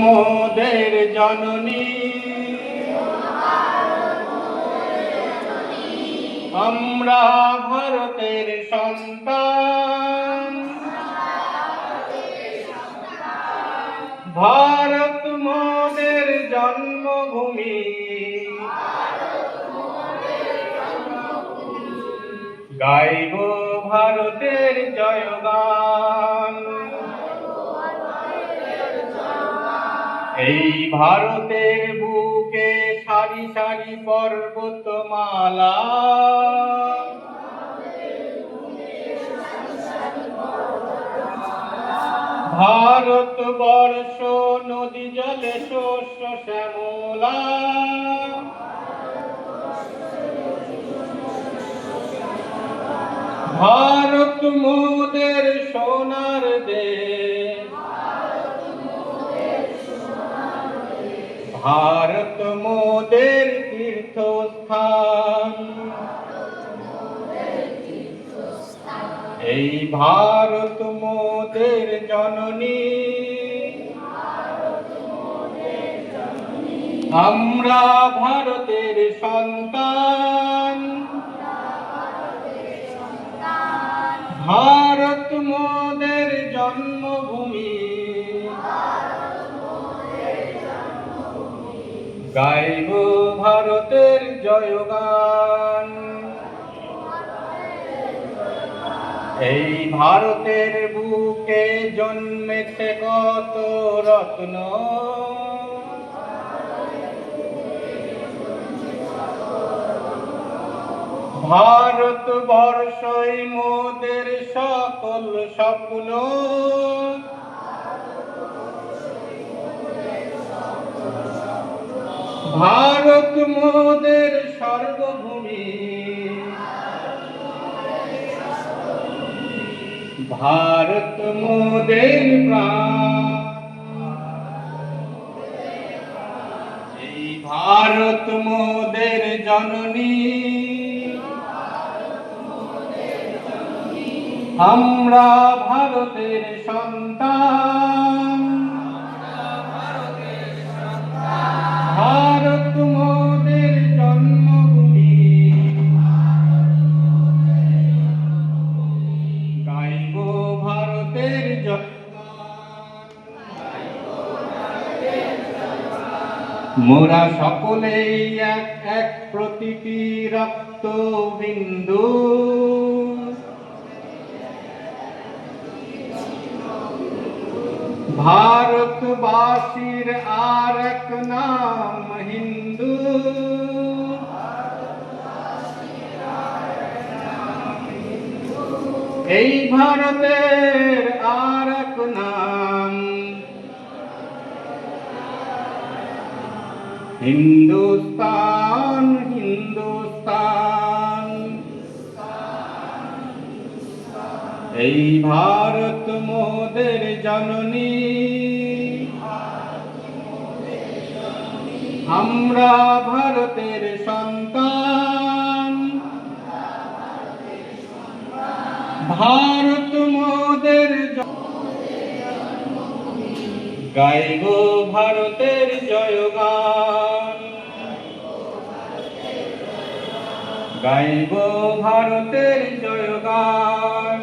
মোদের জননী আমরা ভারতের সন্তান, ভারত মোদের জন্মভূমি, গাইব ভারতের জয়গান। এই ভারতের বুকে সারি সারি পর্বতমালা, ভারতবর্ষ নদী জলে শস্য শ্যামলা, ভারত মোদের সোনার দেশ, ভারত মোদের তীর্থস্থান। এই ভারত মোদের জননী আমরা ভারতের সন্তান, ভারত মোদের জন্মভূমি, গাইব ভারতের জয়গান। এই ভারতের বুকে জন্মেছে কত রত্ন, ভারতবর্ষই মোদের সকল স্বপ্ন, ভারত মোদের সর্বভূমি, ভারত মোদের প্রাণ। এই ভারত মোদের জননী আমরা ভারতের সন্তান, ভারত মোদের জন্মভূমি, গাইব ভারতের জয়গান। মোরা সকলেই এক এক প্রতিটি রক্ত বিন্দু, ভারতবাসীর আর এক নাম হিন্দু, এই ভারতের আর এক নাম হিন্দুস্তান, হিন্দুস্তান। এই ভারত মোদের জননী আমরা ভারতের সন্তান, ভারত মোদের গাইব ভারতের জয়গান, গাইব ভারতের জয়গান।